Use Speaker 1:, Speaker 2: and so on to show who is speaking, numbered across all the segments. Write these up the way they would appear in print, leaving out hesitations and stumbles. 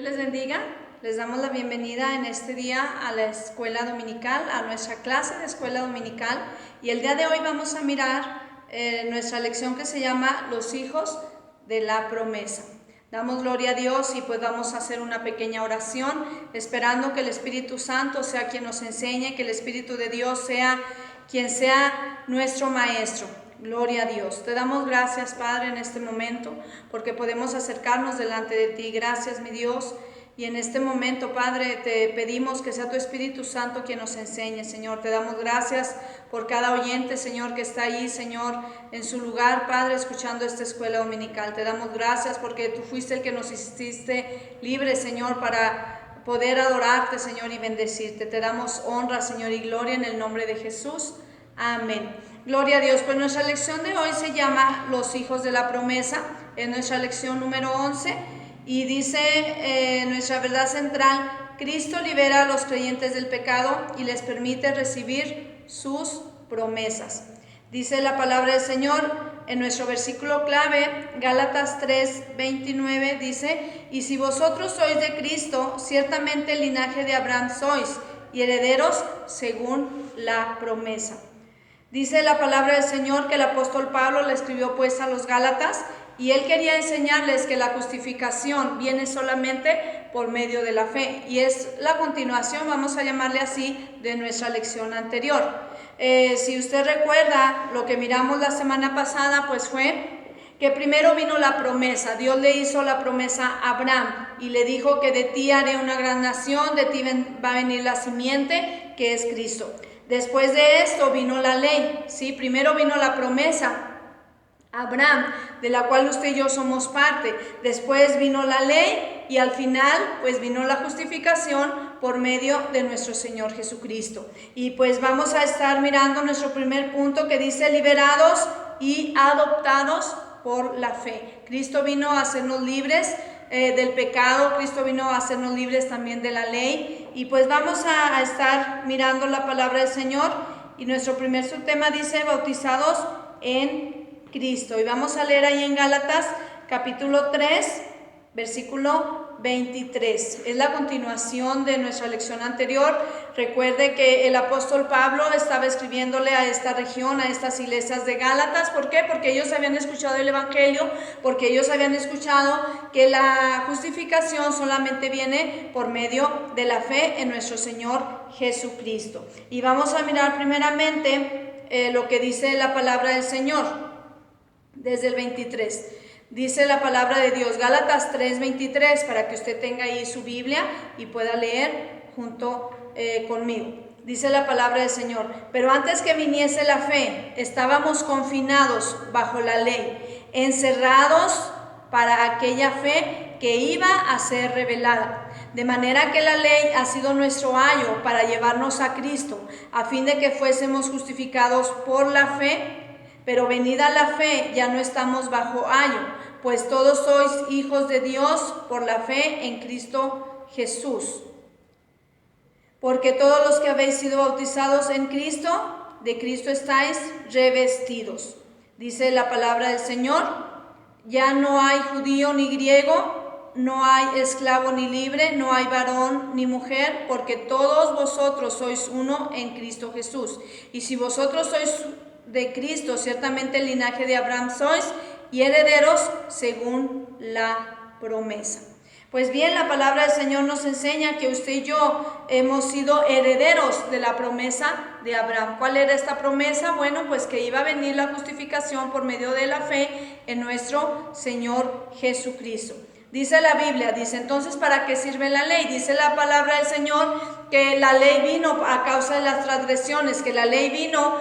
Speaker 1: Dios les bendiga. Les damos la bienvenida en este día a la escuela dominical, a nuestra clase de escuela dominical. Y el día de hoy vamos a mirar nuestra lección que se llama Los hijos de la promesa. Damos gloria a Dios y pues vamos a hacer una pequeña oración, esperando que el Espíritu Santo sea quien nos enseñe, que el Espíritu de Dios sea quien sea nuestro maestro. Gloria a Dios. Te damos gracias, Padre, en este momento, porque podemos acercarnos delante de ti. Gracias, mi Dios. Y en este momento, Padre, te pedimos que sea tu Espíritu Santo quien nos enseñe, Señor. Te damos gracias por cada oyente, Señor, que está ahí, Señor, en su lugar, Padre, escuchando esta escuela dominical. Te damos gracias porque tú fuiste el que nos hiciste libres, Señor, para poder adorarte, Señor, y bendecirte. Te damos honra, Señor, y gloria en el nombre de Jesús. Amén. Gloria a Dios. Pues nuestra lección de hoy se llama Los hijos de la promesa. Es nuestra lección número 11 y dice nuestra verdad central: Cristo libera a los creyentes del pecado y les permite recibir sus promesas. Dice la palabra del Señor en nuestro versículo clave, Gálatas 3:29, dice: y si vosotros sois de Cristo, ciertamente el linaje de Abraham sois, y herederos según la promesa. Dice la palabra del Señor que el apóstol Pablo le escribió pues a los Gálatas, y él quería enseñarles que la justificación viene solamente por medio de la fe, y es la continuación, vamos a llamarle así, de nuestra lección anterior. Si usted recuerda, lo que miramos la semana pasada pues fue que primero vino la promesa. Dios le hizo la promesa a Abraham y le dijo que de ti haré una gran nación, de ti va a venir la simiente, que es Cristo. Después de esto vino la ley, ¿sí? Primero vino la promesa a Abraham, de la cual usted y yo somos parte. Después vino la ley y al final pues vino la justificación por medio de nuestro Señor Jesucristo. Y pues vamos a estar mirando nuestro primer punto, que dice liberados y adoptados por la fe. Cristo vino a hacernos libres del pecado. Cristo vino a hacernos libres también de la ley. Y pues vamos a estar mirando la palabra del Señor, y nuestro primer subtema dice bautizados en Cristo. Y vamos a leer ahí en Gálatas capítulo 3 versículo 23. Es la continuación de nuestra lección anterior. Recuerde que el apóstol Pablo estaba escribiéndole a esta región, a estas iglesias de Gálatas. ¿Por qué? Porque ellos habían escuchado el evangelio, porque ellos habían escuchado que la justificación solamente viene por medio de la fe en nuestro Señor Jesucristo. Y vamos a mirar primeramente lo que dice la palabra del Señor desde el 23. Dice la palabra de Dios, Gálatas 3:23, para que usted tenga ahí su Biblia y pueda leer junto conmigo. Dice la palabra del Señor: pero antes que viniese la fe, estábamos confinados bajo la ley, encerrados para aquella fe que iba a ser revelada. De manera que la ley ha sido nuestro ayo para llevarnos a Cristo, a fin de que fuésemos justificados por la fe. Pero venida la fe, ya no estamos bajo ayo, pues todos sois hijos de Dios por la fe en Cristo Jesús. Porque todos los que habéis sido bautizados en Cristo, de Cristo estáis revestidos. Dice la palabra del Señor: ya no hay judío ni griego, no hay esclavo ni libre, no hay varón ni mujer, porque todos vosotros sois uno en Cristo Jesús. Y si vosotros sois de Cristo, ciertamente el linaje de Abraham sois, y herederos según la promesa. Pues bien, la palabra del Señor nos enseña que usted y yo hemos sido herederos de la promesa de Abraham. ¿Cuál era esta promesa? Bueno, pues que iba a venir la justificación por medio de la fe en nuestro Señor Jesucristo. Dice la Biblia, dice entonces, ¿para qué sirve la ley? Dice la palabra del Señor que la ley vino a causa de las transgresiones, que la ley vino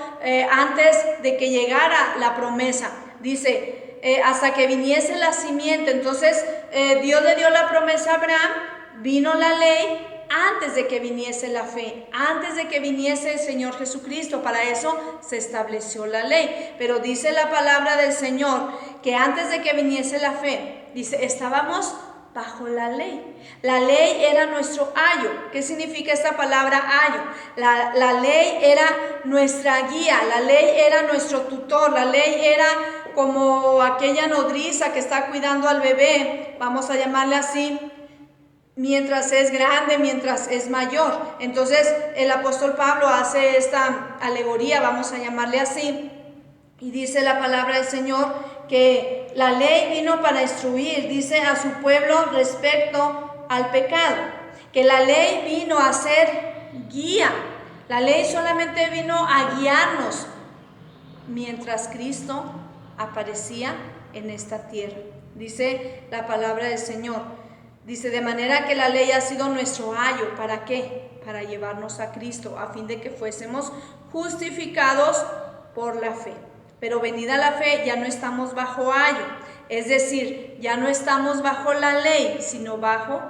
Speaker 1: antes de que llegara la promesa. Dice, hasta que viniese la simiente. Entonces Dios le dio la promesa a Abraham, vino la ley antes de que viniese la fe, antes de que viniese el Señor Jesucristo. Para eso se estableció la ley. Pero dice la palabra del Señor que antes de que viniese la fe, dice, estábamos bajo la ley. La ley era nuestro ayo. ¿Qué significa esta palabra ayo? La ley era nuestra guía, la ley era nuestro tutor, la ley era como aquella nodriza que está cuidando al bebé, vamos a llamarle así, mientras es grande, mientras es mayor. Entonces el apóstol Pablo hace esta alegoría, vamos a llamarle así, y dice la palabra del Señor que la ley vino para instruir, dice, a su pueblo respecto al pecado, que la ley vino a ser guía. La ley solamente vino a guiarnos mientras Cristo aparecía en esta tierra. Dice la palabra del Señor. Dice, de manera que la ley ha sido nuestro ayo. ¿Para qué? Para llevarnos a Cristo, a fin de que fuésemos justificados por la fe. Pero venida la fe, ya no estamos bajo ayo. Es decir, ya no estamos bajo la ley, sino bajo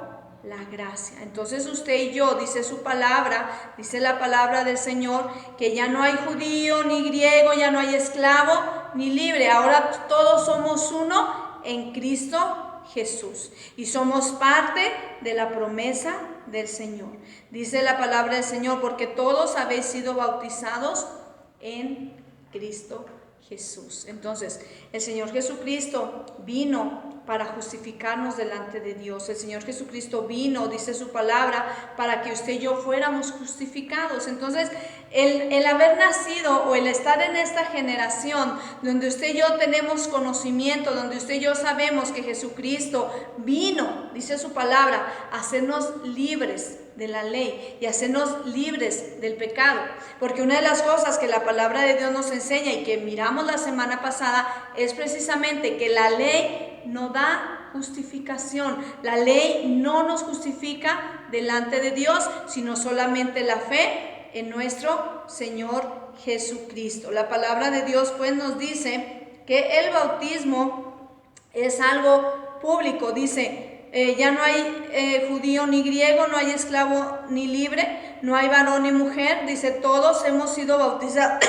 Speaker 1: la gracia. Entonces usted y yo, dice su palabra, dice la palabra del Señor, que ya no hay judío ni griego, ya no hay esclavo ni libre. Ahora todos somos uno en Cristo Jesús y somos parte de la promesa del Señor. Dice la palabra del Señor, porque todos habéis sido bautizados en Cristo Jesús. Entonces, el Señor Jesucristo vino para justificarnos delante de Dios. El Señor Jesucristo vino, dice su palabra, para que usted y yo fuéramos justificados. Entonces, el haber nacido o el estar en esta generación donde usted y yo tenemos conocimiento, donde usted y yo sabemos que Jesucristo vino, dice su palabra, a hacernos libres de la ley y hacernos libres del pecado. Porque una de las cosas que la palabra de Dios nos enseña y que miramos la semana pasada es precisamente que la ley no da justificación. La ley no nos justifica delante de Dios, sino solamente la fe en nuestro Señor Jesucristo. La palabra de Dios pues nos dice que el bautismo es algo público. Dice, ya no hay judío ni griego, no hay esclavo ni libre, no hay varón ni mujer. Dice, todos hemos sido bautizados.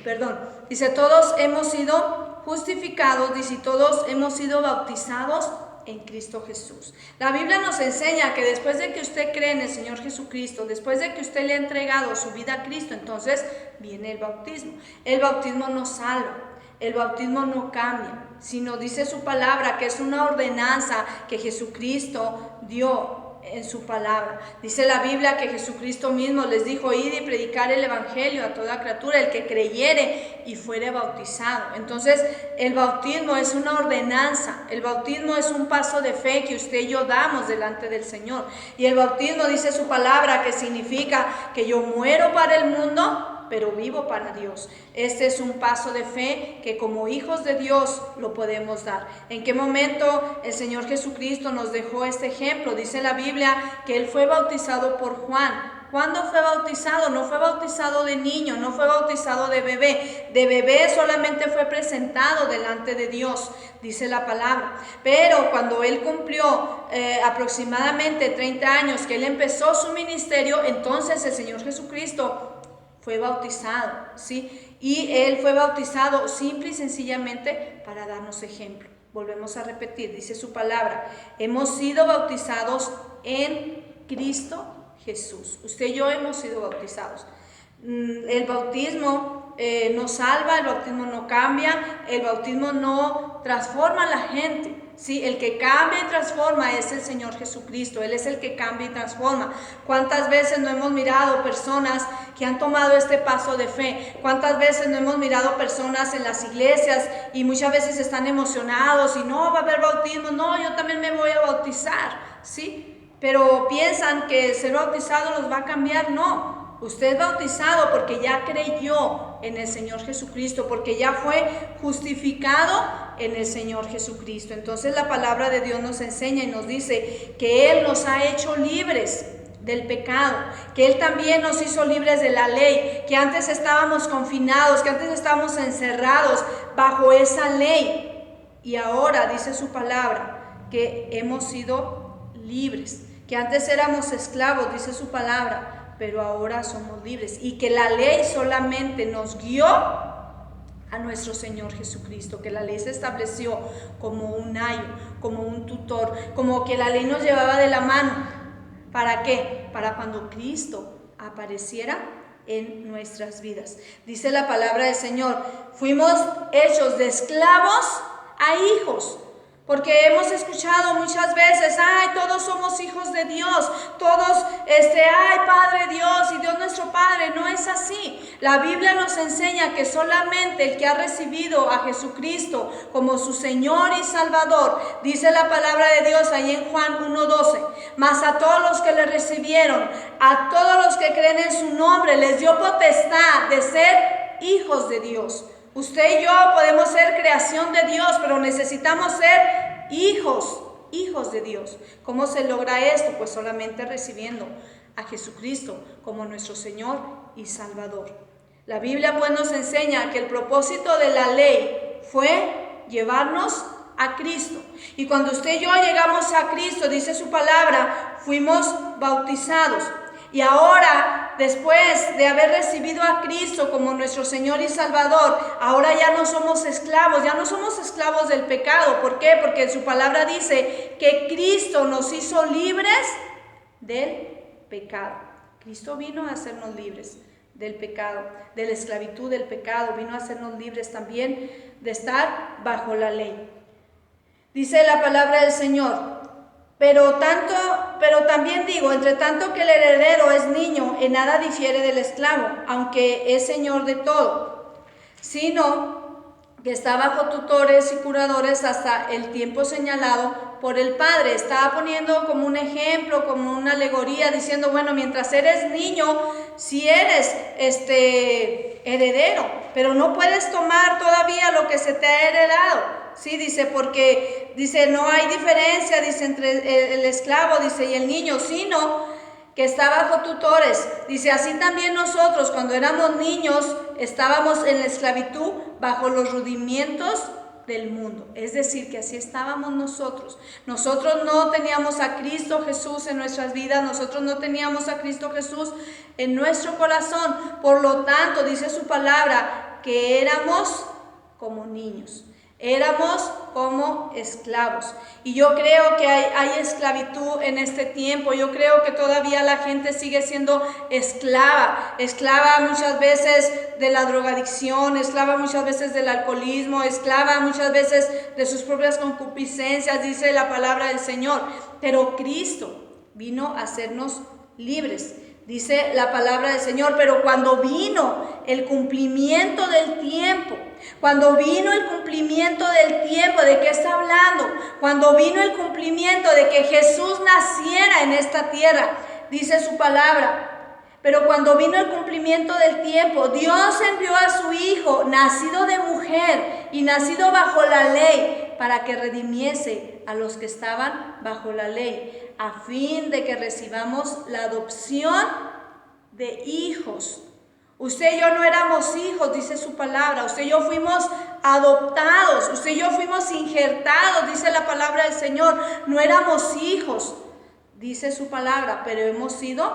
Speaker 1: Perdón. Dice, todos hemos sido justificados, dice, todos hemos sido bautizados en Cristo Jesús. La Biblia nos enseña que después de que usted cree en el Señor Jesucristo, después de que usted le ha entregado su vida a Cristo, entonces viene el bautismo. El bautismo no salva, el bautismo no cambia, sino dice su palabra que es una ordenanza que Jesucristo dio en su palabra. Dice la Biblia que Jesucristo mismo les dijo, id y predicar el evangelio a toda criatura, el que creyere y fuere bautizado. Entonces el bautismo es una ordenanza, el bautismo es un paso de fe que usted y yo damos delante del Señor. Y el bautismo, dice su palabra, que significa que yo muero para el mundo, pero vivo para Dios. Este es un paso de fe que como hijos de Dios lo podemos dar. ¿En qué momento el Señor Jesucristo nos dejó este ejemplo? Dice la Biblia que Él fue bautizado por Juan. ¿Cuándo fue bautizado? No fue bautizado de niño, no fue bautizado de bebé. De bebé solamente fue presentado delante de Dios, dice la palabra. Pero cuando Él cumplió aproximadamente 30 años, que Él empezó su ministerio, entonces el Señor Jesucristo fue bautizado, ¿sí? Y Él fue bautizado simple y sencillamente para darnos ejemplo. Volvemos a repetir, dice su palabra, hemos sido bautizados en Cristo Jesús. Usted y yo hemos sido bautizados. El bautismo no salva, el bautismo no cambia, el bautismo no transforma a la gente. Sí, el que cambia y transforma es el Señor Jesucristo. Él es el que cambia y transforma. ¿Cuántas veces no hemos mirado personas que han tomado este paso de fe? ¿Cuántas veces no hemos mirado personas en las iglesias y muchas veces están emocionados y no va a haber bautismo? No, yo también me voy a bautizar, ¿sí? Pero piensan que ser bautizado los va a cambiar. No. Usted es bautizado porque ya creyó en el Señor Jesucristo, porque ya fue justificado en el Señor Jesucristo. Entonces la palabra de Dios nos enseña y nos dice que Él nos ha hecho libres del pecado, que Él también nos hizo libres de la ley, que antes estábamos confinados, que antes estábamos encerrados bajo esa ley. Y ahora dice su palabra que hemos sido libres, que antes éramos esclavos, dice su palabra, pero ahora somos libres, y que la ley solamente nos guió a nuestro Señor Jesucristo, que la ley se estableció como un ayo, como un tutor, como que la ley nos llevaba de la mano. ¿Para qué? Para cuando Cristo apareciera en nuestras vidas. Dice la palabra del Señor, fuimos hechos de esclavos a hijos. Porque hemos escuchado muchas veces, ay, todos somos hijos de Dios, todos, ay, Padre Dios y Dios nuestro Padre. No es así. La Biblia nos enseña que solamente el que ha recibido a Jesucristo como su Señor y Salvador, dice la palabra de Dios ahí en Juan 1:12, mas a todos los que le recibieron, a todos los que creen en su nombre, les dio potestad de ser hijos de Dios. Usted y yo podemos ser creación de Dios, pero necesitamos ser hijos de Dios. ¿Cómo se logra esto? Pues solamente recibiendo a Jesucristo como nuestro Señor y Salvador. La Biblia pues nos enseña que el propósito de la ley fue llevarnos a Cristo. Y cuando usted y yo llegamos a Cristo, dice su palabra, fuimos bautizados. Y ahora, después de haber recibido a Cristo como nuestro Señor y Salvador, ahora ya no somos esclavos del pecado. ¿Por qué? Porque su palabra dice que Cristo nos hizo libres del pecado. Cristo vino a hacernos libres del pecado, de la esclavitud del pecado, vino a hacernos libres también de estar bajo la ley. Dice la palabra del Señor, pero también digo, entre tanto que el heredero es niño, en nada difiere del esclavo, aunque es señor de todo, sino que está bajo tutores y curadores hasta el tiempo señalado por el Padre. Estaba poniendo como un ejemplo, como una alegoría, diciendo, bueno, mientras eres niño, si eres heredero, pero no puedes tomar todavía lo que se te ha heredado. Sí, dice, porque dice, no hay diferencia, dice, entre el esclavo, dice, y el niño, sino que está bajo tutores. Dice, así también nosotros cuando éramos niños estábamos en la esclavitud bajo los rudimientos del mundo. Es decir, que así estábamos nosotros. Nosotros no teníamos a Cristo Jesús en nuestras vidas, nosotros no teníamos a Cristo Jesús en nuestro corazón. Por lo tanto, dice su palabra, que éramos como niños. Éramos como esclavos. Y yo creo que hay esclavitud en este tiempo. Yo creo que todavía la gente sigue siendo esclava muchas veces de la drogadicción, esclava muchas veces del alcoholismo, esclava muchas veces de sus propias concupiscencias, dice la palabra del Señor. Pero Cristo vino a hacernos libres. Dice la palabra del Señor, pero cuando vino el cumplimiento del tiempo, ¿de qué está hablando? Cuando vino el cumplimiento de que Jesús naciera en esta tierra, dice su palabra, pero cuando vino el cumplimiento del tiempo, Dios envió a su Hijo, nacido de mujer y nacido bajo la ley, para que redimiese a los que estaban bajo la ley, a fin de que recibamos la adopción de hijos. Usted y yo no éramos hijos, dice su palabra. Usted y yo fuimos adoptados. Usted y yo fuimos injertados, dice la palabra del Señor. No éramos hijos, dice su palabra, pero hemos sido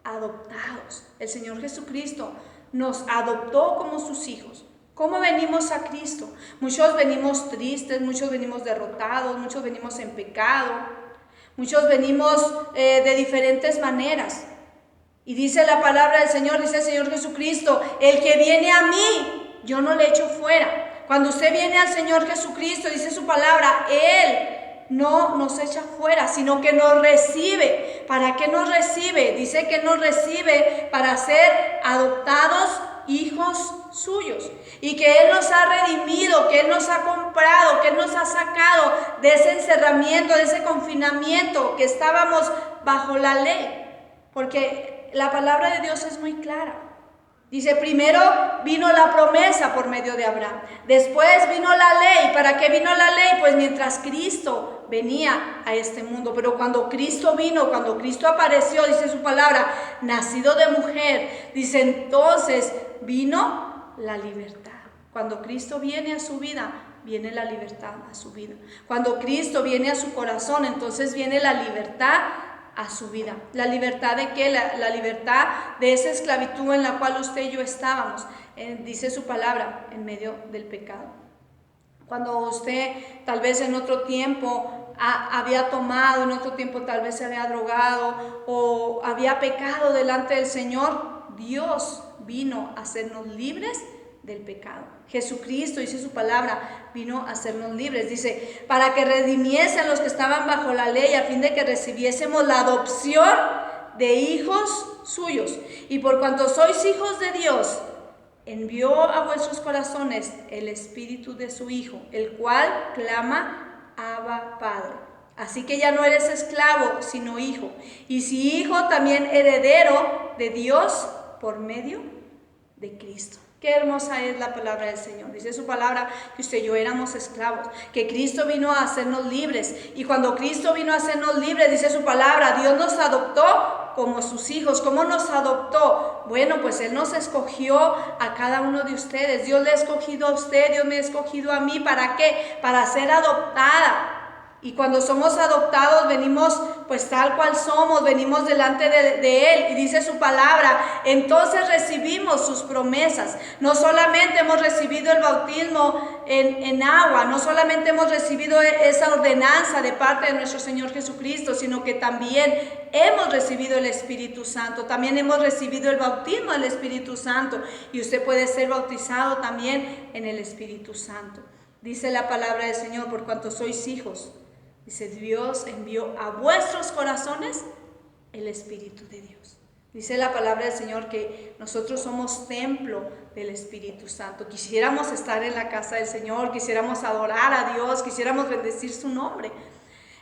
Speaker 1: adoptados. El Señor Jesucristo nos adoptó como sus hijos. ¿Cómo venimos a Cristo? Muchos venimos tristes, muchos venimos derrotados, muchos venimos en pecado, muchos venimos de diferentes maneras. Y dice la palabra del Señor, dice el Señor Jesucristo, el que viene a mí, yo no le echo fuera. Cuando usted viene al Señor Jesucristo, dice su palabra, Él no nos echa fuera, sino que nos recibe. ¿Para qué nos recibe? Dice que nos recibe para ser adoptados hijos suyos, y que Él nos ha redimido, que Él nos ha comprado, que Él nos ha sacado de ese encerramiento, de ese confinamiento que estábamos bajo la ley. Porque la palabra de Dios es muy clara. Dice, primero vino la promesa por medio de Abraham, después vino la ley. ¿Para qué vino la ley? Pues mientras Cristo venía a este mundo. Pero cuando Cristo vino, cuando Cristo apareció, dice su palabra, nacido de mujer, dice, entonces vino la libertad. Cuando Cristo viene a su vida, viene la libertad a su vida. Cuando Cristo viene a su corazón, entonces viene la libertad a su vida. ¿La libertad de qué? La libertad de esa esclavitud en la cual usted y yo estábamos, dice su palabra, en medio del pecado. Cuando usted tal vez en otro tiempo había tomado, en otro tiempo tal vez se había drogado o había pecado delante del Señor, Dios vino a hacernos libres del pecado. Jesucristo, dice su palabra, vino a hacernos libres. Dice, para que redimiese a los que estaban bajo la ley, a fin de que recibiésemos la adopción de hijos suyos. Y por cuanto sois hijos de Dios, envió a vuestros corazones el Espíritu de su Hijo, el cual clama, Abba, Padre. Así que ya no eres esclavo, sino hijo. Y si hijo, también heredero de Dios por medio de Cristo. Qué hermosa es la palabra del Señor. Dice su palabra que usted y yo éramos esclavos, que Cristo vino a hacernos libres. Y cuando Cristo vino a hacernos libres, dice su palabra, Dios nos adoptó como sus hijos. ¿Cómo nos adoptó? Bueno, pues Él nos escogió a cada uno de ustedes. Dios le ha escogido a usted, Dios me ha escogido a mí. ¿Para qué? Para ser adoptada. Y cuando somos adoptados venimos pues tal cual somos, venimos delante de Él y dice su palabra, entonces recibimos sus promesas. No solamente hemos recibido el bautismo en agua, no solamente hemos recibido esa ordenanza de parte de nuestro Señor Jesucristo, sino que también hemos recibido el Espíritu Santo, también hemos recibido el bautismo del Espíritu Santo y usted puede ser bautizado también en el Espíritu Santo. Dice la palabra del Señor, por cuanto sois hijos. Dice, Dios envió a vuestros corazones el Espíritu de Dios. Dice la palabra del Señor que nosotros somos templo del Espíritu Santo. Quisiéramos estar en la casa del Señor, quisiéramos adorar a Dios, quisiéramos bendecir su nombre.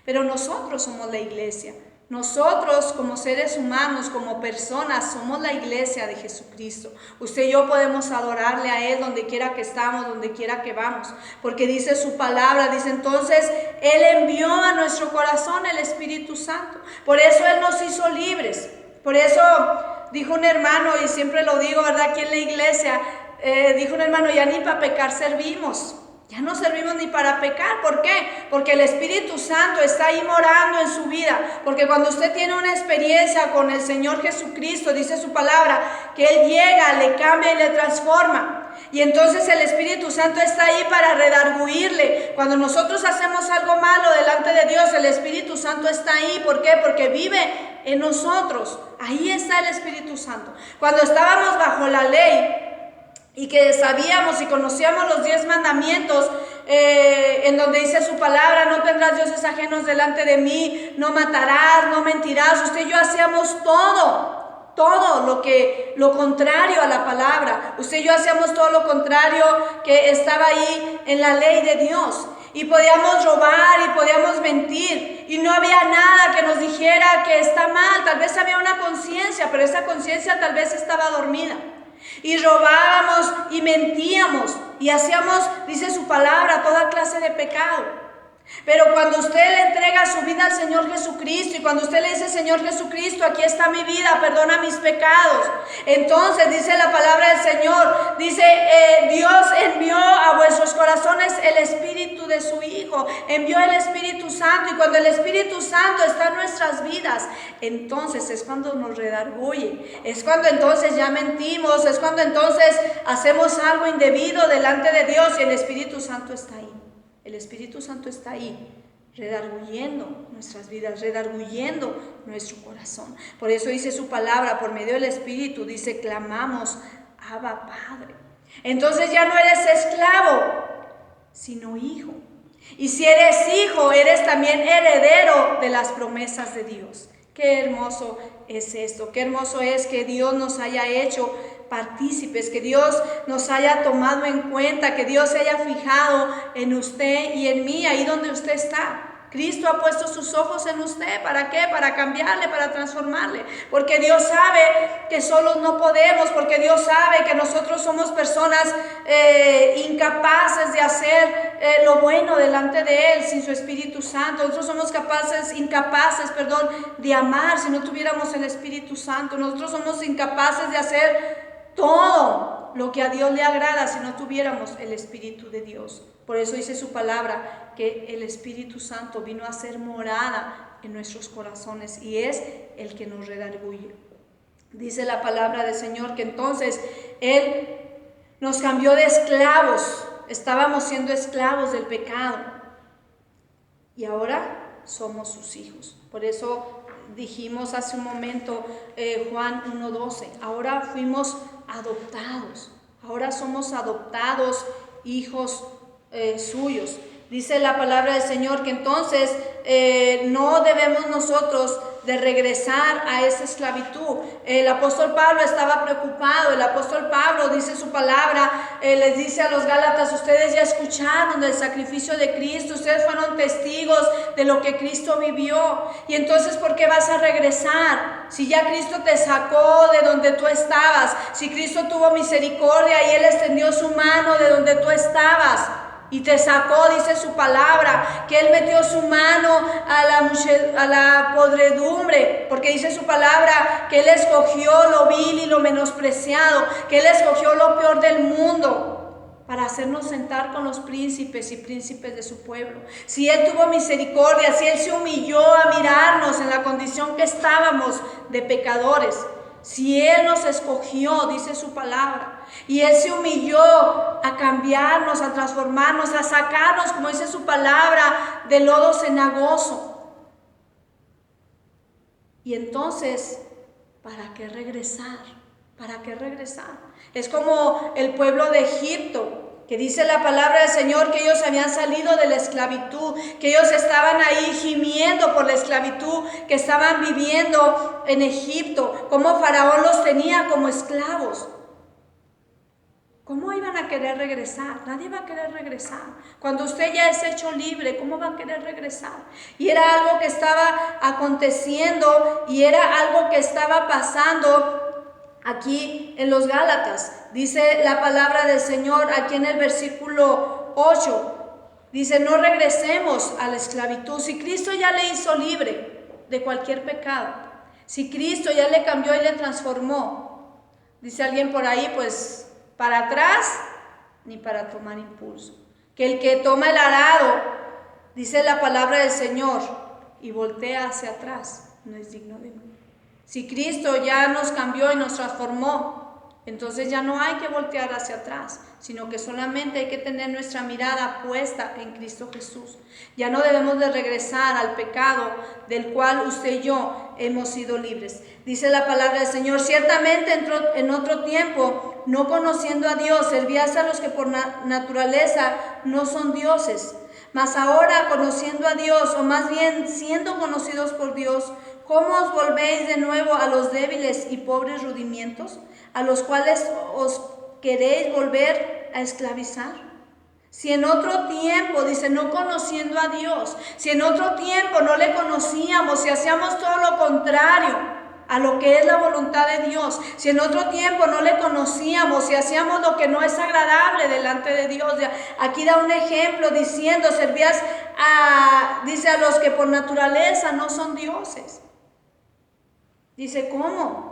Speaker 1: Pero nosotros somos la iglesia. Nosotros como seres humanos, como personas, somos la iglesia de Jesucristo. Usted y yo podemos adorarle a Él donde quiera que estamos, donde quiera que vamos. Porque dice su palabra, dice entonces, Él envió a nuestro corazón el Espíritu Santo. Por eso Él nos hizo libres. Por eso dijo un hermano, y siempre lo digo, ¿verdad? Aquí en la iglesia, dijo un hermano, ya ni para pecar servimos. Ya no servimos ni para pecar. ¿Por qué? Porque el Espíritu Santo está ahí morando en su vida. Porque cuando usted tiene una experiencia con el Señor Jesucristo, dice su palabra, que Él llega, le cambia y le transforma. Y entonces el Espíritu Santo está ahí para redarguirle. Cuando nosotros hacemos algo malo delante de Dios, el Espíritu Santo está ahí. ¿Por qué? Porque vive en nosotros. Ahí está el Espíritu Santo. Cuando estábamos bajo la ley, y que sabíamos y conocíamos los 10 mandamientos, en donde dice su palabra, no tendrás dioses ajenos delante de mí, no matarás, no mentirás. Usted y yo hacíamos todo lo contrario a la palabra. Usted y yo hacíamos todo lo contrario que estaba ahí en la ley de Dios. Y podíamos robar y podíamos mentir y no había nada que nos dijera que está mal. Tal vez había una conciencia, pero esa conciencia tal vez estaba dormida. Y robábamos y mentíamos y hacíamos, dice su palabra, toda clase de pecado. Pero cuando usted le entrega su vida al Señor Jesucristo y cuando usted le dice, Señor Jesucristo, aquí está mi vida, perdona mis pecados, entonces dice la palabra del Señor, dice, Dios envió a vuestros corazones el Espíritu de su Hijo, envió el Espíritu Santo, y cuando el Espíritu Santo está en nuestras vidas, entonces es cuando nos redarguye, es cuando entonces ya mentimos, es cuando entonces hacemos algo indebido delante de Dios y el Espíritu Santo está ahí. El Espíritu Santo está ahí, redarguyendo nuestras vidas, redarguyendo nuestro corazón. Por eso dice su palabra, por medio del Espíritu, dice, clamamos, Abba, Padre. Entonces ya no eres esclavo, sino hijo. Y si eres hijo, eres también heredero de las promesas de Dios. Qué hermoso es esto, qué hermoso es que Dios nos haya hecho partícipes, que Dios nos haya tomado en cuenta, que Dios se haya fijado en usted y en mí, ahí donde usted está. Cristo ha puesto sus ojos en usted. ¿Para qué? Para cambiarle, para transformarle. Porque Dios sabe que solos no podemos, porque Dios sabe que nosotros somos personas incapaces de hacer lo bueno delante de Él sin su Espíritu Santo. Nosotros somos incapaces de amar si no tuviéramos el Espíritu Santo. Nosotros somos incapaces de hacer todo lo que a Dios le agrada si no tuviéramos el Espíritu de Dios. Por eso dice su palabra que el Espíritu Santo vino a ser morada en nuestros corazones y es el que nos redarguye. Dice la palabra del Señor que entonces Él nos cambió de esclavos. Estábamos siendo esclavos del pecado y ahora somos sus hijos. Por eso dijimos hace un momento Juan 1:12, ahora fuimos adoptados. Ahora somos adoptados hijos suyos. Dice la palabra del Señor que entonces no debemos nosotros de regresar a esa esclavitud. El apóstol Pablo estaba preocupado. El apóstol Pablo dice su palabra, les dice a los Gálatas: ustedes ya escucharon del sacrificio de Cristo, ustedes fueron testigos de lo que Cristo vivió. Y entonces, ¿por qué vas a regresar? Si ya Cristo te sacó de donde tú estabas, si Cristo tuvo misericordia y Él extendió su mano de donde tú estabas y te sacó, dice su palabra, que Él metió su mano a la podredumbre, porque dice su palabra que Él escogió lo vil y lo menospreciado, que Él escogió lo peor del mundo para hacernos sentar con los príncipes y príncipes de su pueblo. Si Él tuvo misericordia, si Él se humilló a mirarnos en la condición que estábamos de pecadores, si Él nos escogió, dice su palabra, y Él se humilló a cambiarnos, a transformarnos, a sacarnos, como dice su palabra, del lodo cenagoso. Y entonces, ¿para qué regresar? ¿Para qué regresar? Es como el pueblo de Egipto, que dice la palabra del Señor que ellos habían salido de la esclavitud, que ellos estaban ahí gimiendo por la esclavitud que estaban viviendo en Egipto, como Faraón los tenía como esclavos. ¿Cómo iban a querer regresar? Nadie va a querer regresar. Cuando usted ya es hecho libre, ¿cómo va a querer regresar? Y era algo que estaba aconteciendo y era algo que estaba pasando aquí en los Gálatas. Dice la palabra del Señor aquí en el versículo 8. Dice: no regresemos a la esclavitud. Si Cristo ya le hizo libre de cualquier pecado, si Cristo ya le cambió y le transformó, dice alguien por ahí, pues para atrás ni para tomar impulso. Que el que toma el arado, dice la palabra del Señor, y voltea hacia atrás, no es digno de mí. Si Cristo ya nos cambió y nos transformó, entonces ya no hay que voltear hacia atrás, sino que solamente hay que tener nuestra mirada puesta en Cristo Jesús. Ya no debemos de regresar al pecado del cual usted y yo hemos sido libres. Dice la palabra del Señor: ciertamente en otro tiempo, no conociendo a Dios, servías a los que por naturaleza no son dioses. Mas ahora, conociendo a Dios, o más bien siendo conocidos por Dios, ¿cómo os volvéis de nuevo a los débiles y pobres rudimientos, a los cuales os queréis volver a esclavizar? Si en otro tiempo, dice, no conociendo a Dios, si en otro tiempo no le conocíamos, si hacíamos todo lo contrario a lo que es la voluntad de Dios, si en otro tiempo no le conocíamos, si hacíamos lo que no es agradable delante de Dios, aquí da un ejemplo diciendo: servías dice a los que por naturaleza no son dioses. Dice, ¿cómo?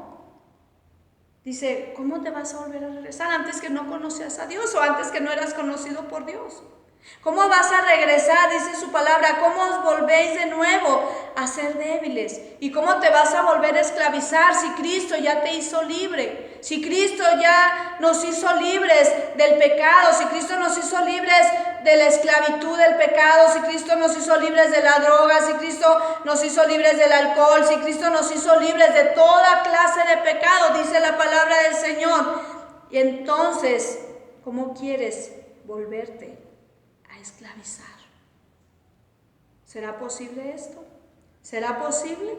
Speaker 1: Dice, ¿cómo te vas a volver a regresar antes que no conocías a Dios o antes que no eras conocido por Dios? ¿Cómo vas a regresar? Dice su palabra. ¿Cómo os volvéis de nuevo a ser débiles? ¿Y cómo te vas a volver a esclavizar si Cristo ya te hizo libre? Si Cristo ya nos hizo libres del pecado, si Cristo nos hizo libres de la esclavitud del pecado, si Cristo nos hizo libres de la droga, si Cristo nos hizo libres del alcohol, si Cristo nos hizo libres de toda clase de pecado, dice la palabra del Señor. Y entonces, ¿cómo quieres volverte a esclavizar? ¿Será posible esto? ¿Será posible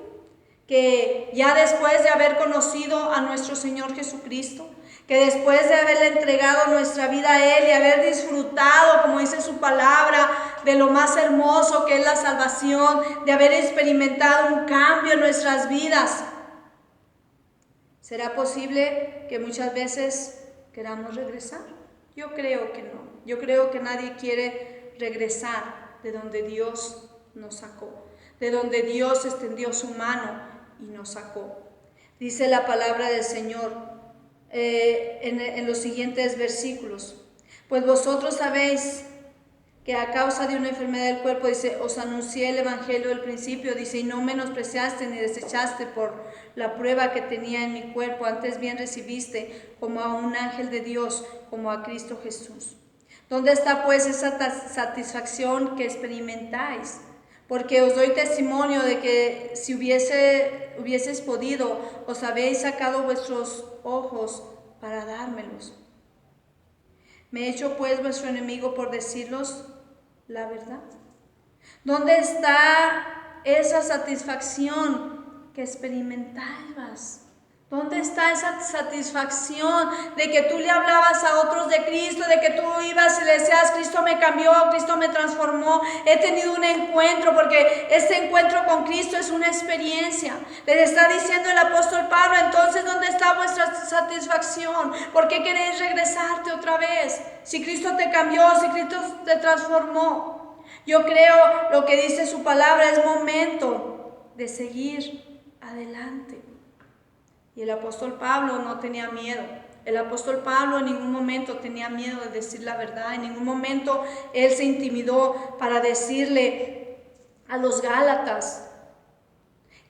Speaker 1: que ya después de haber conocido a nuestro Señor Jesucristo, que después de haberle entregado nuestra vida a Él y haber disfrutado, como dice su palabra, de lo más hermoso que es la salvación, de haber experimentado un cambio en nuestras vidas, será posible que muchas veces queramos regresar? Yo creo que no. Yo creo que nadie quiere regresar de donde Dios nos sacó, de donde Dios extendió su mano y nos sacó. Dice la palabra del Señor en los siguientes versículos: pues vosotros sabéis que a causa de una enfermedad del cuerpo, dice, os anuncié el evangelio del principio, dice, y no menospreciaste ni desechaste por la prueba que tenía en mi cuerpo, antes bien recibiste como a un ángel de Dios, como a Cristo Jesús. ¿Dónde está pues esa satisfacción que experimentáis? Porque os doy testimonio de que si hubieses podido, os habéis sacado vuestros ojos para dármelos. ¿Me he hecho pues vuestro enemigo por deciros la verdad? ¿Dónde está esa satisfacción que experimentabas? ¿Dónde está esa satisfacción de que tú le hablabas a otros de Cristo, de que tú ibas y le decías, Cristo me cambió, Cristo me transformó, he tenido un encuentro, porque este encuentro con Cristo es una experiencia? Les está diciendo el apóstol Pablo, entonces, ¿dónde está vuestra satisfacción? ¿Por qué queréis regresarte otra vez? Si Cristo te cambió, si Cristo te transformó. Yo creo lo que dice su palabra, es momento de seguir adelante. Y el apóstol Pablo no tenía miedo. El apóstol Pablo en ningún momento tenía miedo de decir la verdad. En ningún momento él se intimidó para decirle a los Gálatas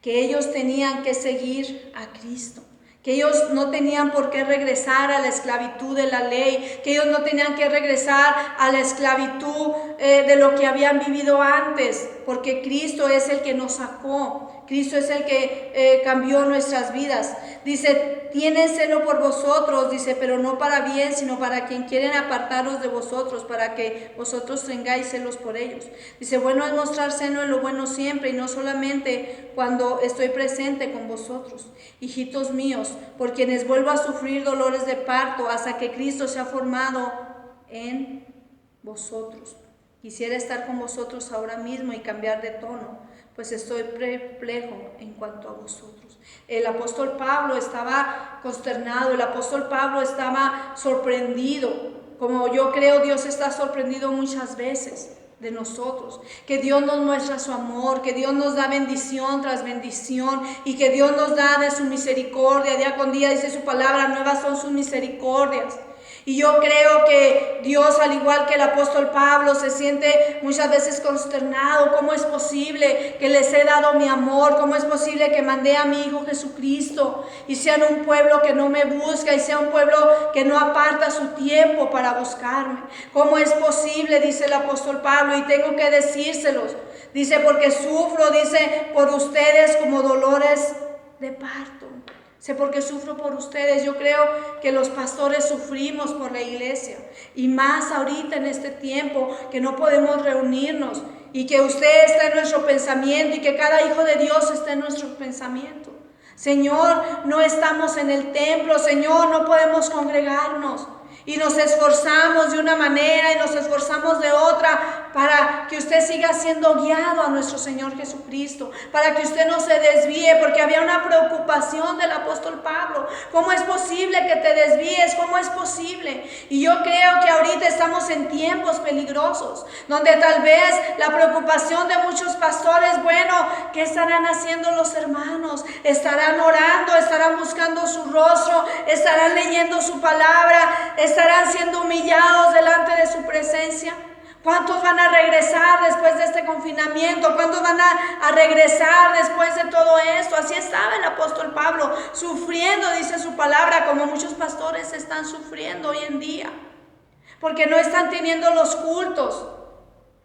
Speaker 1: que ellos tenían que seguir a Cristo, que ellos no tenían por qué regresar a la esclavitud de la ley, que ellos no tenían que regresar a la esclavitud de lo que habían vivido antes, porque Cristo es el que nos sacó. Cristo es el que cambió nuestras vidas. Dice, tienen celo por vosotros, dice, pero no para bien, sino para quien quieren apartaros de vosotros, para que vosotros tengáis celos por ellos. Dice, bueno es mostrar celo en lo bueno siempre, y no solamente cuando estoy presente con vosotros. Hijitos míos, por quienes vuelvo a sufrir dolores de parto, hasta que Cristo se ha formado en vosotros. Quisiera estar con vosotros ahora mismo y cambiar de tono, pues estoy perplejo en cuanto a vosotros. El apóstol Pablo estaba consternado, el apóstol Pablo estaba sorprendido, como yo creo Dios está sorprendido muchas veces de nosotros, que Dios nos muestra su amor, que Dios nos da bendición tras bendición, y que Dios nos da de su misericordia, día con día dice su palabra, nuevas son sus misericordias. Y yo creo que Dios, al igual que el apóstol Pablo, se siente muchas veces consternado. ¿Cómo es posible que les he dado mi amor? ¿Cómo es posible que mandé a mi Hijo Jesucristo y sean un pueblo que no me busca, y sea un pueblo que no aparta su tiempo para buscarme? ¿Cómo es posible? Dice el apóstol Pablo, y tengo que decírselos. Dice, porque sufro, dice, por ustedes como dolores de parto. Sé porque sufro por ustedes. Yo creo que los pastores sufrimos por la iglesia, y más ahorita en este tiempo que no podemos reunirnos, y que usted está en nuestro pensamiento, y que cada hijo de Dios está en nuestro pensamiento. Señor, no estamos en el templo, Señor, no podemos congregarnos, y nos esforzamos de una manera y nos esforzamos de otra para que usted siga siendo guiado a nuestro Señor Jesucristo, para que usted no se desvíe, porque había una preocupación del apóstol Pablo. ¿Cómo es posible que te desvíes? ¿Cómo es posible? Y yo creo que ahorita estamos en tiempos peligrosos, donde tal vez la preocupación de muchos pastores, bueno, ¿qué estarán haciendo los hermanos? ¿Estarán orando? ¿Estarán buscando su rostro? ¿Estarán leyendo su palabra? ¿Estarán siendo humillados delante de su presencia? ¿Cuántos van a regresar después de este confinamiento? ¿Cuántos van a regresar después de todo esto? Así estaba el apóstol Pablo, sufriendo, dice su palabra, como muchos pastores están sufriendo hoy en día, porque no están teniendo los cultos,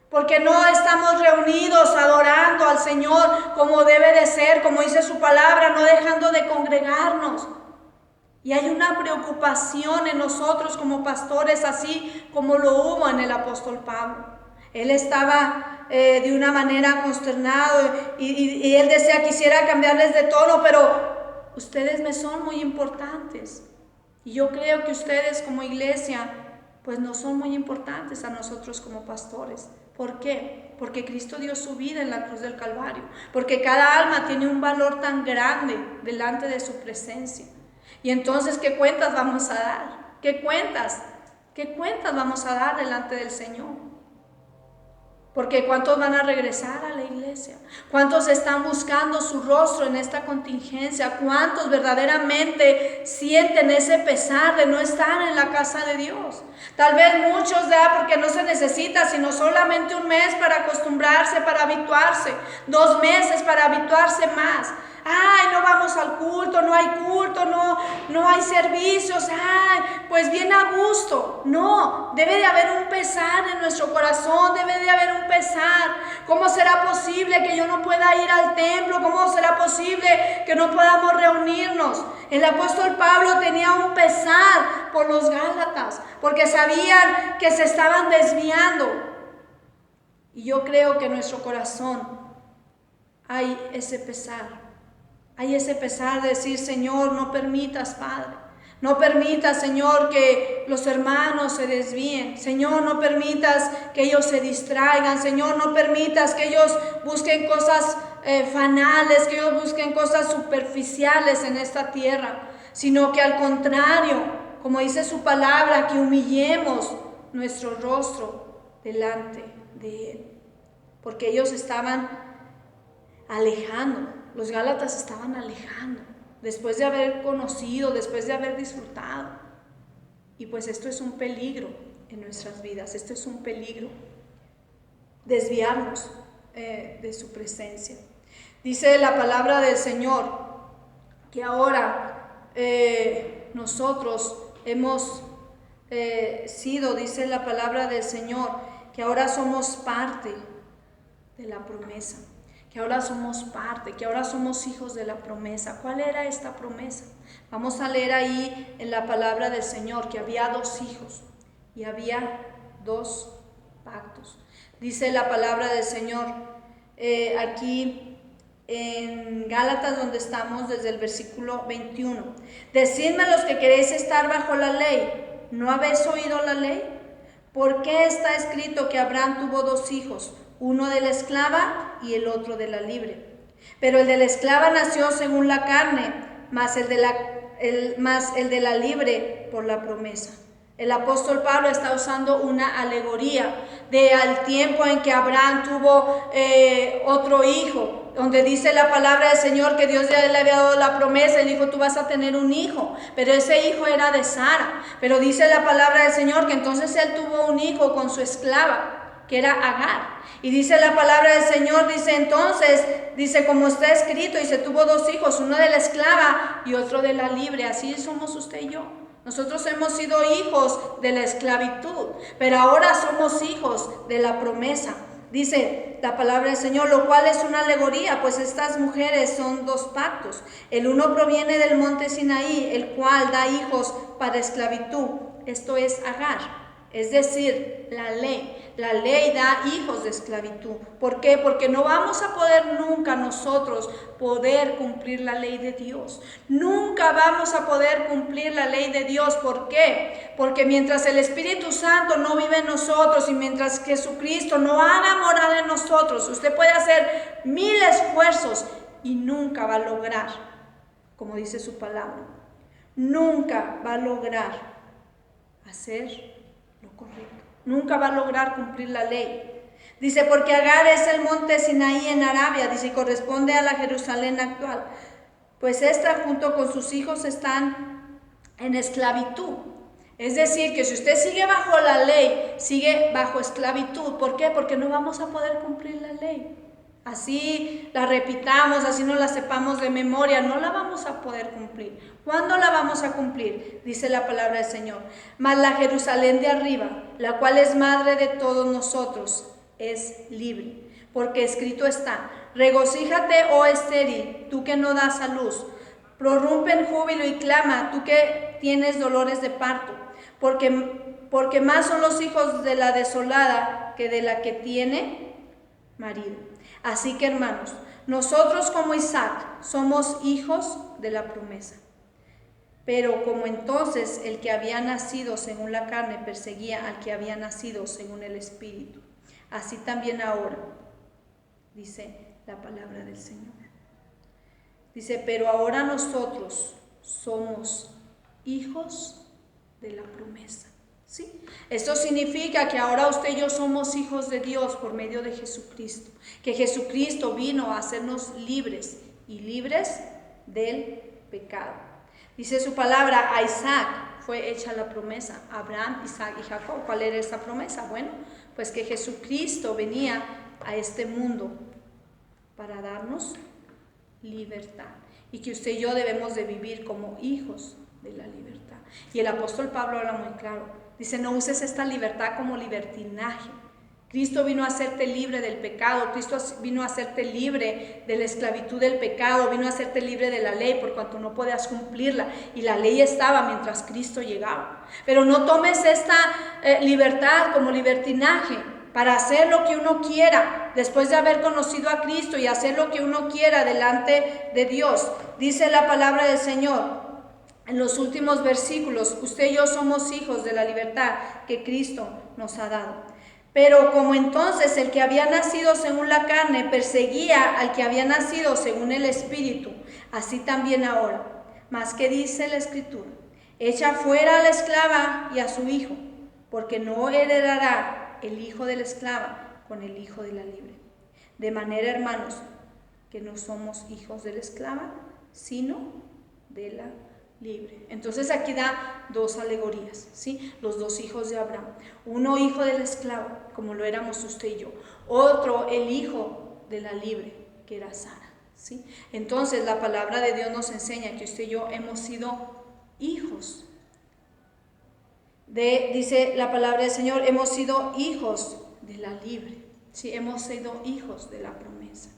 Speaker 1: porque no estamos reunidos adorando al Señor como debe de ser, como dice su palabra, no dejando de congregarnos. Y hay una preocupación en nosotros como pastores, así como lo hubo en el apóstol Pablo. Él estaba de una manera consternado, y él decía, quisiera cambiarles de tono, pero ustedes me son muy importantes. Y yo creo que ustedes como iglesia, pues no son muy importantes a nosotros como pastores. ¿Por qué? Porque Cristo dio su vida en la cruz del Calvario. Porque cada alma tiene un valor tan grande delante de su presencia. Y entonces, ¿qué cuentas vamos a dar? ¿Qué cuentas? ¿Qué cuentas vamos a dar delante del Señor? Porque ¿cuántos van a regresar a la iglesia? ¿Cuántos están buscando su rostro en esta contingencia? ¿Cuántos verdaderamente sienten ese pesar de no estar en la casa de Dios? Tal vez muchos porque no se necesita sino solamente un mes para acostumbrarse, para habituarse, 2 meses para habituarse más. Ay, no vamos al culto, no hay servicios, ay, pues bien a gusto. No, debe de haber un pesar en nuestro corazón, debe de haber un pesar. ¿Cómo será posible que yo no pueda ir al templo? ¿Cómo será posible que no podamos reunirnos? El apóstol Pablo tenía un pesar por los Gálatas, porque sabían que se estaban desviando. Y yo creo que en nuestro corazón hay ese pesar. Hay ese pesar de decir, Señor, no permitas, Padre. No permitas, Señor, que los hermanos se desvíen. Señor, no permitas que ellos se distraigan. Señor, no permitas que ellos busquen cosas fanales, que ellos busquen cosas superficiales en esta tierra. Sino que al contrario, como dice su palabra, que humillemos nuestro rostro delante de Él. Porque ellos estaban alejando, los Gálatas estaban alejando, después de haber conocido, después de haber disfrutado. Y pues esto es un peligro en nuestras vidas, esto es un peligro, desviarnos de su presencia. Dice la palabra del Señor que ahora nosotros hemos sido, dice la palabra del Señor, que ahora somos parte de la promesa, que ahora somos parte, que ahora somos hijos de la promesa. ¿Cuál era esta promesa? Vamos a leer ahí en la palabra del Señor que había 2 hijos y había 2 pactos. Dice la palabra del Señor aquí en Gálatas, donde estamos, desde el versículo 21. Decidme los que queréis estar bajo la ley, ¿no habéis oído la ley? ¿Por qué está escrito que Abraham tuvo 2 hijos? Uno de la esclava y el otro de la libre. Pero el de la esclava nació según la carne, más el de la libre por la promesa. El apóstol Pablo está usando una alegoría al tiempo en que Abraham tuvo otro hijo, donde dice la palabra del Señor que Dios ya le había dado la promesa. Él dijo, tú vas a tener un hijo, pero ese hijo era de Sara. Pero dice la palabra del Señor que entonces él tuvo un hijo con su esclava, que era Agar. Y dice la palabra del Señor, dice entonces, dice como está escrito, y se tuvo 2 hijos, uno de la esclava y otro de la libre. Así somos usted y yo. Nosotros hemos sido hijos de la esclavitud, pero ahora somos hijos de la promesa. Dice la palabra del Señor, lo cual es una alegoría, pues estas mujeres son 2 pactos. El uno proviene del monte Sinaí, el cual da hijos para esclavitud. Esto es Agar. Es decir, la ley da hijos de esclavitud. ¿Por qué? Porque no vamos a poder nunca nosotros poder cumplir la ley de Dios. Nunca vamos a poder cumplir la ley de Dios. ¿Por qué? Porque mientras el Espíritu Santo no vive en nosotros y mientras Jesucristo no haga morada en nosotros, usted puede hacer 1000 esfuerzos y nunca va a lograr, como dice su palabra, nunca va a lograr hacer correcto. Nunca va a lograr cumplir la ley. Dice, porque Agar es el monte Sinaí en Arabia, dice, y corresponde a la Jerusalén actual. Pues esta junto con sus hijos están en esclavitud. Es decir, que si usted sigue bajo la ley, sigue bajo esclavitud. ¿Por qué? Porque no vamos a poder cumplir la ley. Así la repitamos, así no la sepamos de memoria, no la vamos a poder cumplir. ¿Cuándo la vamos a cumplir? Dice la palabra del Señor. Mas la Jerusalén de arriba, la cual es madre de todos nosotros, es libre. Porque escrito está, regocíjate, oh estéril, tú que no das a luz. Prorrumpe en júbilo y clama, tú que tienes dolores de parto. Porque más son los hijos de la desolada que de la que tiene marido. Así que, hermanos, nosotros como Isaac somos hijos de la promesa. Pero como entonces el que había nacido según la carne perseguía al que había nacido según el Espíritu, así también ahora, dice la palabra del Señor. Dice, pero ahora nosotros somos hijos de la promesa. ¿Sí? Esto significa que ahora usted y yo somos hijos de Dios por medio de Jesucristo. Que Jesucristo vino a hacernos libres y libres del pecado. Dice su palabra, a Isaac fue hecha la promesa. Abraham, Isaac y Jacob. ¿Cuál era esa promesa? Bueno, pues que Jesucristo venía a este mundo para darnos libertad. Y que usted y yo debemos de vivir como hijos de la libertad. Y el apóstol Pablo habla muy claro. Dice, no uses esta libertad como libertinaje. Cristo vino a hacerte libre del pecado, Cristo vino a hacerte libre de la esclavitud del pecado, vino a hacerte libre de la ley por cuanto no podías cumplirla, y la ley estaba mientras Cristo llegaba. Pero no tomes esta libertad como libertinaje para hacer lo que uno quiera después de haber conocido a Cristo y hacer lo que uno quiera delante de Dios. Dice la palabra del Señor en los últimos versículos, usted y yo somos hijos de la libertad que Cristo nos ha dado. Pero como entonces el que había nacido según la carne perseguía al que había nacido según el Espíritu, así también ahora. Mas ¿qué dice la Escritura? Echa fuera a la esclava y a su hijo, porque no heredará el hijo de la esclava con el hijo de la libre. De manera, hermanos, que no somos hijos de la esclava, sino de la libre. Entonces aquí da dos alegorías, ¿sí? Los dos hijos de Abraham. Uno hijo de la esclava, como lo éramos usted y yo. Otro el hijo de la libre, que era Sara, ¿sí? Entonces la palabra de Dios nos enseña que usted y yo hemos sido hijos. Dice la palabra del Señor, hemos sido hijos de la libre, ¿sí? Hemos sido hijos de la promesa.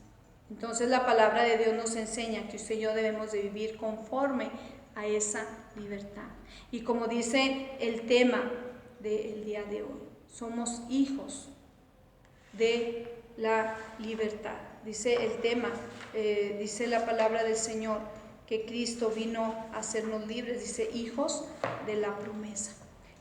Speaker 1: Entonces la palabra de Dios nos enseña que usted y yo debemos de vivir conforme a esa libertad. Y como dice el tema del día de hoy, somos hijos de la libertad. Dice el tema, dice la palabra del Señor, que Cristo vino a hacernos libres, dice hijos de la promesa.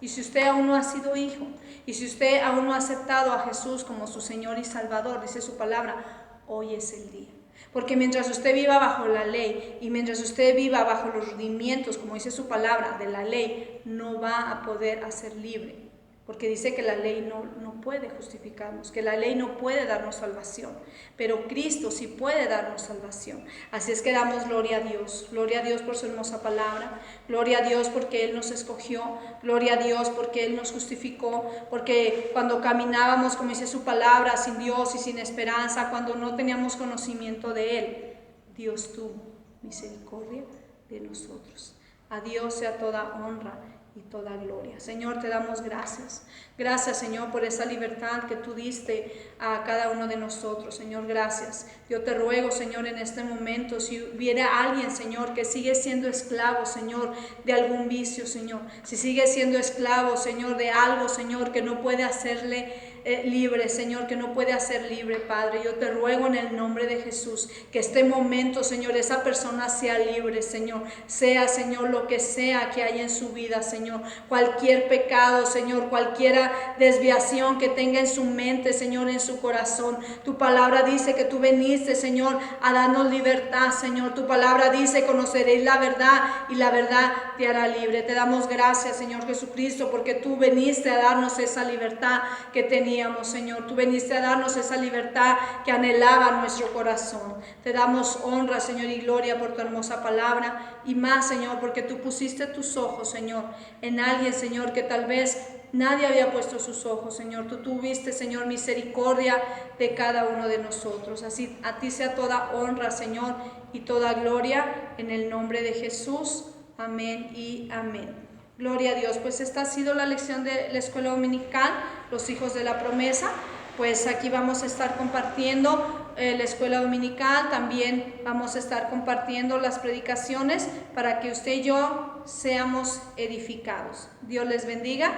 Speaker 1: Y si usted aún no ha sido hijo, y si usted aún no ha aceptado a Jesús como su Señor y Salvador, dice su palabra, hoy es el día. Porque mientras usted viva bajo la ley y mientras usted viva bajo los rudimientos, como dice su palabra, de la ley, no va a poder hacer libre. Porque dice que la ley no puede justificarnos, que la ley no puede darnos salvación, pero Cristo sí puede darnos salvación. Así es que damos gloria a Dios por su hermosa palabra, gloria a Dios porque Él nos escogió, gloria a Dios porque Él nos justificó, porque cuando caminábamos, como dice su palabra, sin Dios y sin esperanza, cuando no teníamos conocimiento de Él, Dios tuvo misericordia de nosotros. A Dios sea toda honra y toda gloria. Señor, te damos gracias. Gracias, Señor, por esa libertad que tú diste a cada uno de nosotros. Señor, gracias. Yo te ruego, Señor, en este momento, si hubiera alguien, Señor, que sigue siendo esclavo, Señor, de algún vicio, Señor, si sigue siendo esclavo, Señor, de algo, Señor, que no puede hacerle libre, Señor, que no puede hacer libre, Padre, yo te ruego en el nombre de Jesús, que este momento, Señor, esa persona sea libre, Señor, sea, Señor, lo que sea que haya en su vida, Señor, cualquier pecado, Señor, cualquier desviación que tenga en su mente, Señor, en su corazón. Tu palabra dice que tú veniste, Señor, a darnos libertad, Señor. Tu palabra dice, conoceréis la verdad y la verdad te hará libre. Te damos gracias, Señor Jesucristo, porque tú veniste a darnos esa libertad que teníamos, Señor. Tú veniste a darnos esa libertad que anhelaba nuestro corazón. Te damos honra, Señor, y gloria por tu hermosa palabra, y más, Señor, porque tú pusiste tus ojos, Señor, en alguien, Señor, que tal vez nadie había puesto sus ojos, Señor. Tú tuviste, Señor, misericordia de cada uno de nosotros. Así a ti sea toda honra, Señor, y toda gloria en el nombre de Jesús. Amén y amén. Gloria a Dios. Pues esta ha sido la lección de la escuela dominical, los hijos de la promesa. Pues aquí vamos a estar compartiendo la escuela dominical, también vamos a estar compartiendo las predicaciones para que usted y yo seamos edificados. Dios les bendiga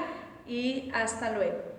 Speaker 1: y hasta luego.